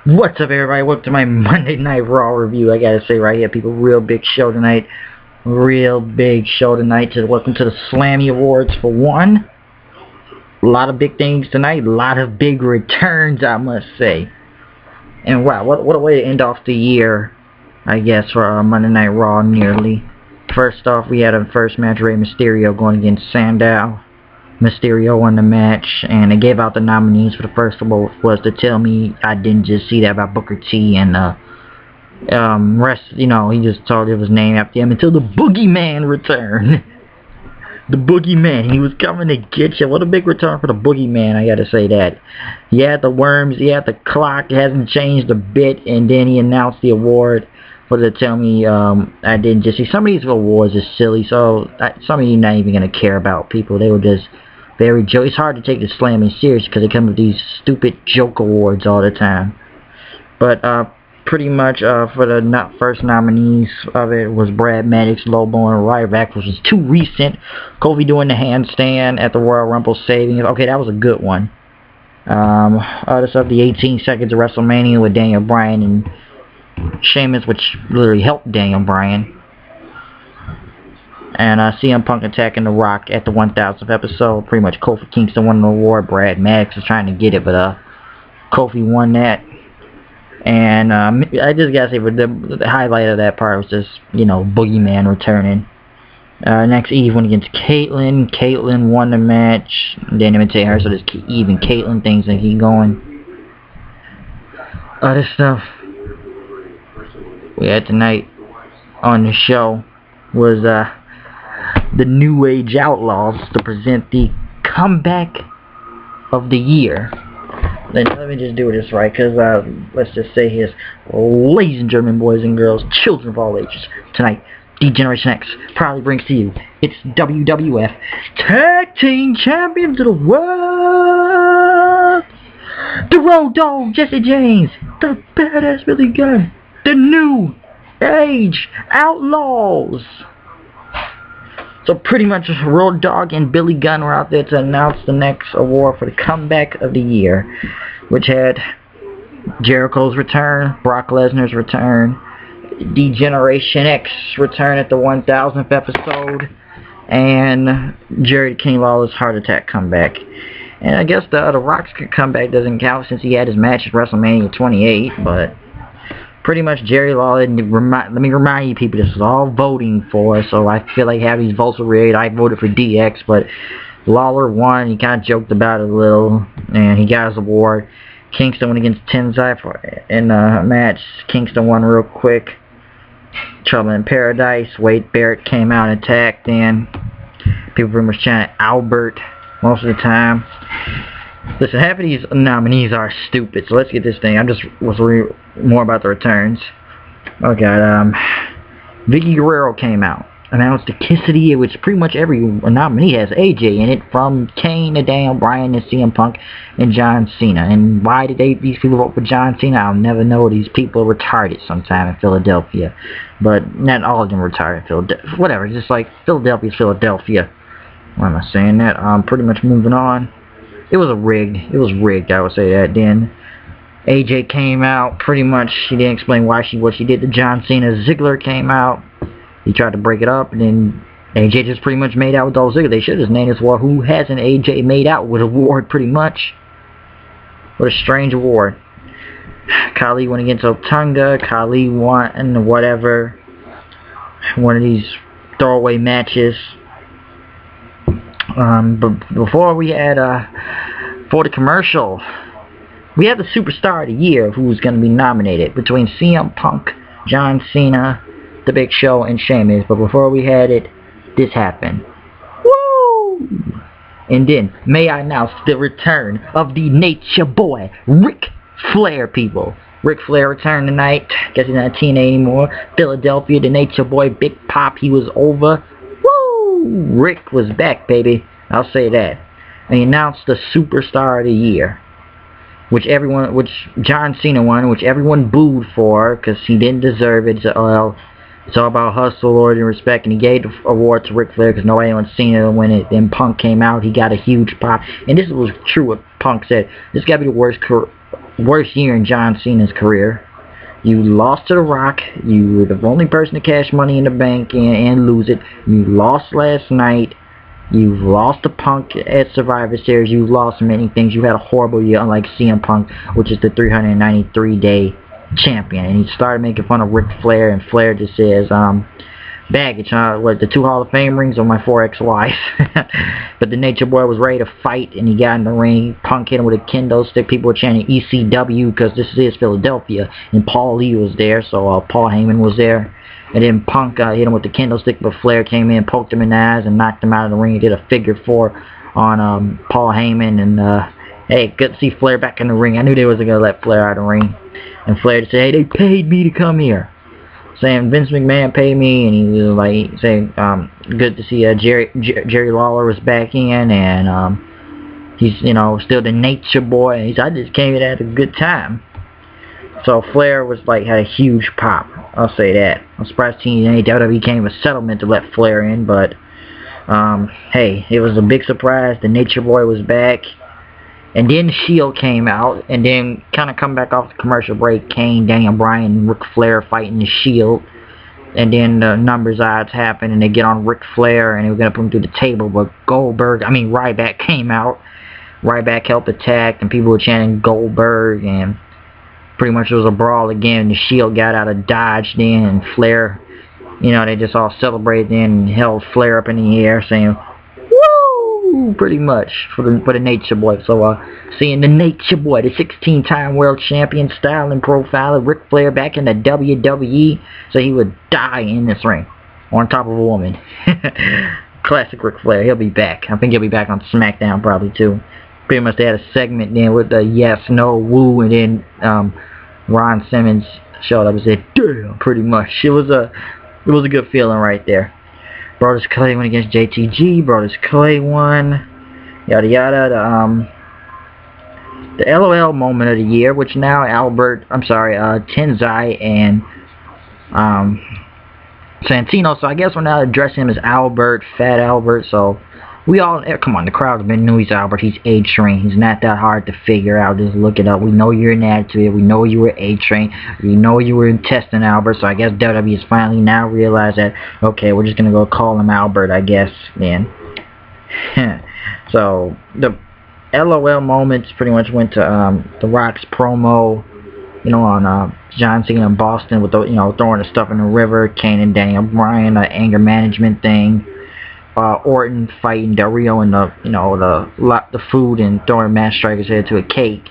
What's up, everybody? Welcome to my Monday Night Raw review. I gotta say right here, people, real big show tonight. Real big show tonight. Welcome to the Slammy Awards for one. A lot of big things tonight. A lot of big returns, I must say. And wow, what a way to end off the year, I guess, for Monday Night Raw, nearly. First off, we had a first match, Rey Mysterio going against Sandow. Mysterio won the match, and they gave out the nominees for the first award was to Tell Me I Didn't Just See That about Booker T, and rest, you know, he just told his name after him until the Boogeyman returned. The Boogeyman, he was coming to get you. What a big return for the Boogeyman, I gotta say that. He had the worms, he had the clock, it hasn't changed a bit, and then he announced the award for the Tell Me I Didn't Just See. Some of these awards are silly, so some of you not even gonna care about people. They were just very joke. It's hard to take the Slammy serious because they come with these stupid joke awards all the time. But pretty much for the first nominees of it was Brad Maddox, Lobo, and Ryback, which was too recent. Kofi doing the handstand at the Royal Rumble saving it. Okay, that was a good one. Other stuff, the 18 seconds of WrestleMania with Daniel Bryan and Sheamus, which literally helped Daniel Bryan. And CM Punk attacking The Rock at the 1000th episode. Pretty much Kofi Kingston won the award. Brad Maddox was trying to get it, but Kofi won that. And I just gotta say, but the highlight of that part was just, you know, Boogeyman returning. Next, Eve went against Caitlyn. Caitlyn won the match. Didn't imitate her, so just Eve and Caitlyn things that keep going. Other stuff we had tonight on the show was the New Age Outlaws to present the comeback of the year. Then let me just do this right, because let's just say here, ladies and gentlemen, boys and girls, children of all ages, tonight, D-Generation X proudly brings to you its WWF Tag Team Champions of the World, the Road Dogg Jesse James, the Badass Billy Gunn, the New Age Outlaws. So pretty much Road Dogg and Billy Gunn were out there to announce the next award for the comeback of the year, which had Jericho's return, Brock Lesnar's return, D-Generation X return at the 1000th episode, and Jerry King Lawler's heart attack comeback. And I guess the Rock's comeback doesn't count since he had his match at WrestleMania 28, but pretty much Jerry Lawler, let me remind you people, this is all voting for, so I feel like half these votes were rigged. I voted for DX, but Lawler won. He kind of joked about it a little, and he got his award. Kingston went against Tenzai in a match. Kingston won real quick. Trouble in Paradise. Wade Barrett came out and attacked, and people pretty much chanted Albert most of the time. Listen, half of these nominees are stupid, so let's get this thing. I just was reading more about the returns. Oh god, Vicky Guerrero came out, announced the Kiss of the Year, which pretty much every nominee has AJ in it, from Kane to Daniel Bryan to CM Punk and John Cena. And why did these people vote for John Cena? I'll never know. These people are retarded sometime in Philadelphia, but not all of them are retarded in Philadelphia. Whatever, just like Philadelphia's Philadelphia. Why am I saying that? Pretty much moving on. It was rigged, I would say that. Then AJ came out, pretty much, she didn't explain what she did to John Cena. Ziggler came out, he tried to break it up, and then AJ just pretty much made out with Dolph Ziggler. They should have named this award, Who Hasn't AJ Made Out With Award, pretty much. What a strange award. Khali went against Otunga, Khali won, whatever, one of these throwaway matches. But before we had, for the commercial, we had the Superstar of the Year who was going to be nominated between CM Punk, John Cena, The Big Show, and Sheamus. But before we had it, this happened. Woo! And then, may I announce the return of the Nature Boy, Ric Flair, people. Ric Flair returned tonight. Guess he's not a TNA anymore. Philadelphia, the Nature Boy, Big Pop, he was over. Rick was back, baby. I'll say that. And he announced the Superstar of the Year, which John Cena won, which everyone booed for because he didn't deserve it. So, it's all about hustle, loyalty, and respect. And he gave the award to Ric Flair because nobody wants Cena to win it. Then Punk came out, he got a huge pop. And this was true what Punk said. This got to be the worst worst year in John Cena's career. You lost to The Rock. You were the only person to cash Money in the Bank and lose it. You lost last night. You've lost to Punk at Survivor Series. You've lost many things. You had a horrible year, unlike CM Punk, which is the 393-day champion. And he started making fun of Ric Flair, and Flair just says, baggage, what, the 2 Hall of Fame rings or my 4 ex-wives? But the Nature Boy was ready to fight, and he got in the ring. Punk hit him with a kendo stick. People were chanting ECW because this is Philadelphia, and Paul Lee was there, so Paul Heyman was there. And then Punk hit him with the kendo stick, but Flair came in, poked him in the eyes, and knocked him out of the ring. He did a figure 4 on Paul Heyman, and hey, good to see Flair back in the ring. I knew they wasn't going to let Flair out of the ring. And Flair said, hey, they paid me to come here. Saying Vince McMahon paid me, and he was like saying, good to see Jerry Lawler was back in, and he's, you know, still the Nature Boy. He said, I just came here to have a good time. So Flair was like, had a huge pop. I'll say that. I'm surprised WWE came with a settlement to let Flair in, but hey, it was a big surprise. The Nature Boy was back. And then the Shield came out, and then kind of come back off the commercial break, Kane, Daniel Bryan, Ric Flair fighting the Shield. And then the numbers odds happen, and they get on Ric Flair, and they were going to put him through the table, but Ryback came out. Ryback helped attack, and people were chanting Goldberg, and pretty much it was a brawl again. The Shield got out of Dodge then, and Flair, you know, they just all celebrated then and held Flair up in the air, saying, pretty much for the Nature Boy. So seeing the Nature Boy, the 16-time world champion, style and profiler, Ric Flair back in the WWE, so he would die in this ring on top of a woman. Classic Ric Flair. He'll be back. I think he'll be back on SmackDown probably too. Pretty much they had a segment then with the yes, no, woo, and then Ron Simmons showed up and said, damn, pretty much. It was a good feeling right there. Brodus Clay went against JTG. Brodus Clay won. Yada yada. The LOL moment of the year, which now Tenzai and Santino. So I guess we're now addressing him as Albert, Fat Albert. So we all, come on, the crowd has been knew he's Albert. He's A-Train. He's not that hard to figure out. Just look it up. We know you're an Attitude. We know you were A-Train. We know you were intestine Albert. So I guess WWE has finally now realized that, okay, we're just going to go call him Albert, I guess, then. So the LOL moments pretty much went to The Rock's promo, you know, on John Cena in Boston with the, you know, throwing the stuff in the river, Kane and Daniel Bryan, the anger management thing. Orton fighting Del Rio in the, you know, the food and throwing Matt Striker's head to a cake,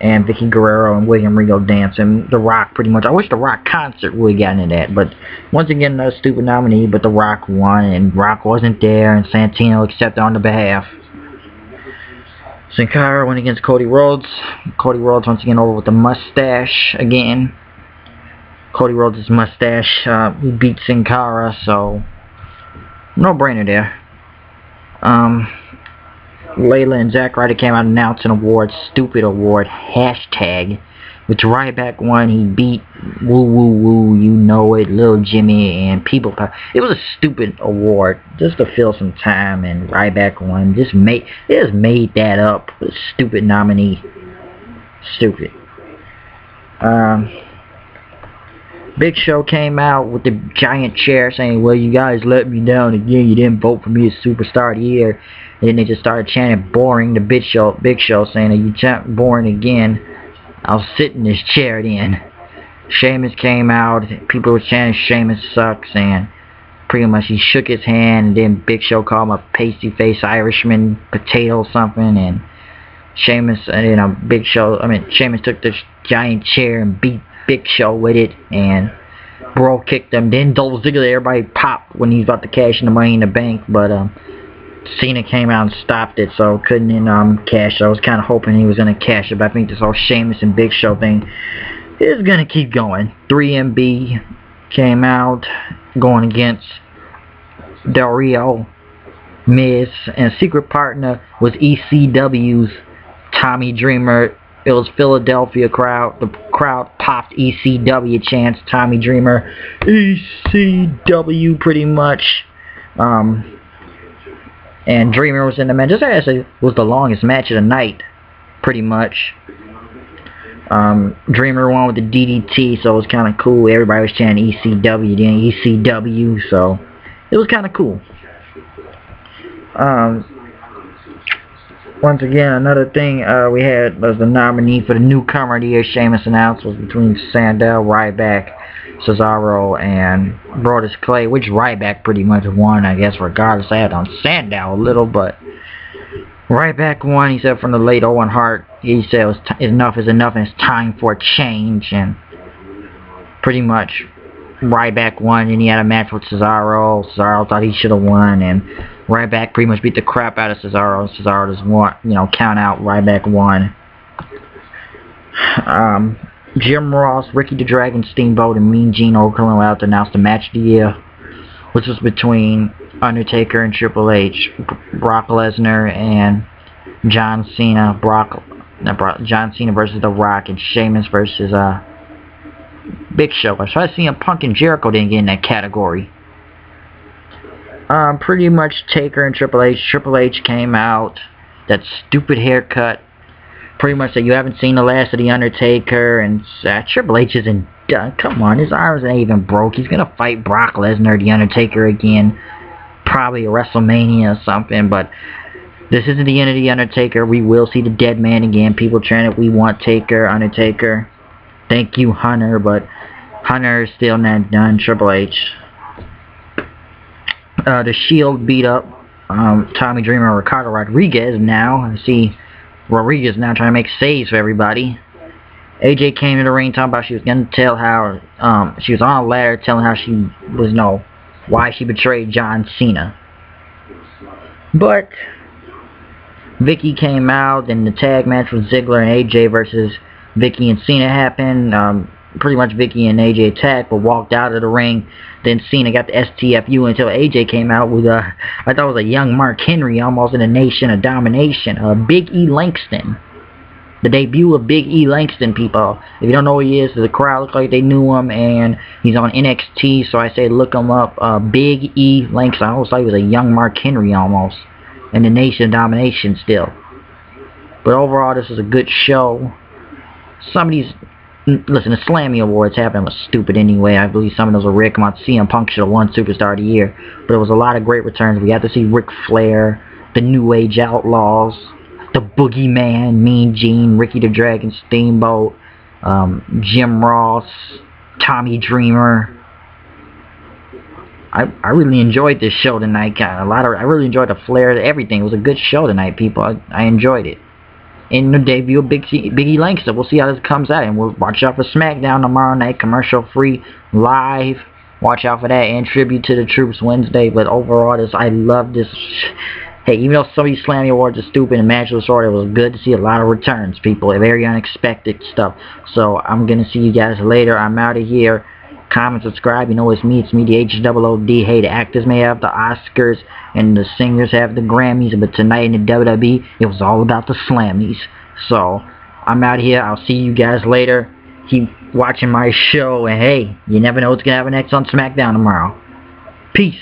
and Vicky Guerrero and William Regal dancing. The Rock pretty much. I wish the Rock concert would have gotten into that, but once again another stupid nominee. But the Rock won, and Rock wasn't there, and Santino accepted on the behalf. Sin Cara went against Cody Rhodes. Cody Rhodes once again over with the mustache again. Cody Rhodes' mustache he beat Sin Cara, so no brainer there. Layla and Zack Ryder came out and announced an award, stupid award, hashtag, which Ryback won. He beat Woo Woo Woo, you know it, Lil Jimmy, and People Power. It was a stupid award, just to fill some time, and Ryback won. They just made that up. A stupid nominee. Stupid. Big Show came out with the giant chair saying, well, you guys let me down again. You didn't vote for me as Superstar of the Year. And then they just started chanting boring to Big Show saying, you chant boring again, I'll sit in this chair then. Sheamus came out. People were chanting Sheamus sucks, and pretty much he shook his hand, and then Big Show called him a pasty face Irishman potato something, and Sheamus took this giant chair and beat Big Show with it, and Bro kicked him. Then Dolph Ziggler, everybody popped when he was about to cash in the Money in the Bank, but Cena came out and stopped it, so couldn't cash. I was kind of hoping he was going to cash it, but I think this whole Sheamus and Big Show thing is going to keep going. 3MB came out going against Del Rio, Miz, and secret partner was ECW's Tommy Dreamer. It was Philadelphia crowd. The crowd popped ECW chants, Tommy Dreamer, ECW pretty much. And Dreamer was in the match. This actually was the longest match of the night, pretty much. Dreamer won with the DDT, so it was kind of cool. Everybody was chanting ECW, then ECW, so it was kind of cool. Once again, another thing we had was the nominee for the newcomer of the year, Sheamus announced, was between Sandow, Ryback, Cesaro, and Brodus Clay, which Ryback pretty much won, I guess, regardless. I had on Sandow a little, but Ryback won. He said from the late Owen Hart, he said enough is enough and it's time for a change, and pretty much Ryback won, and he had a match with Cesaro. Cesaro thought he should have won, and Ryback pretty much beat the crap out of Cesaro. Cesaro just won, count out. Ryback won. Jim Ross, Ricky the Dragon Steamboat, and Mean Gene Okerlund were out to announce the match of the year, which was between Undertaker and Triple H, Brock Lesnar and John Cena. John Cena versus The Rock, and Sheamus versus Big Show. I tried to see Punk and Jericho didn't get in that category. Pretty much Taker and Triple H. Triple H came out, that stupid haircut. Pretty much said you haven't seen the last of the Undertaker, and Triple H isn't done. Come on, his arms ain't even broke. He's gonna fight Brock Lesnar, the Undertaker again, probably at WrestleMania or something. But this isn't the end of the Undertaker. We will see the Dead Man again. People chanting, "We want Taker, Undertaker." Thank you, Hunter, but Hunter is still not done. Triple H. The Shield beat up Tommy Dreamer and Ricardo Rodriguez. Now I see Rodriguez now trying to make saves for everybody. AJ came to the ring talking about she was going to tell how she was on a ladder telling how she was why she betrayed John Cena. But Vicky came out, and the tag match with Ziggler and AJ versus Vicky and Cena happened. Pretty much Vicky and AJ attacked, but walked out of the ring. Then Cena got the STFU until AJ came out with I thought it was a young Mark Henry, almost in a Nation of Domination. Big E Langston. The debut of Big E Langston, people. If you don't know who he is, the crowd looks like they knew him, and he's on NXT, so I say look him up. Big E Langston. I always thought he was a young Mark Henry almost, in the Nation of Domination still. But overall, this was a good show. Some of these, listen, the Slammy Awards happened was stupid anyway. I believe some of those were rigged. CM Punk should have won Superstar of the Year. But there was a lot of great returns. We got to see Ric Flair, the New Age Outlaws, the Boogyman, Mean Gene, Ricky the Dragon Steamboat, Jim Ross, Tommy Dreamer. I really enjoyed this show tonight. I really enjoyed the Flair, everything. It was a good show tonight, people. I enjoyed it. In the debut of Big E Langston. We'll see how this comes out, and we'll watch out for SmackDown tomorrow night, commercial free, live. Watch out for that, and Tribute to the Troops Wednesday. But overall, I love this. Hey, even though some of these Slammy Awards are stupid and match was short, it was good to see a lot of returns, people. Very unexpected stuff. So I'm gonna see you guys later. I'm out of here. Comment, subscribe. You know it's me, the HOOD. Hey, the actors may have the Oscars and the singers have the Grammys, but tonight in the WWE, it was all about the Slammies. So, I'm out here. I'll see you guys later. Keep watching my show, and hey, you never know what's going to happen next on SmackDown tomorrow. Peace.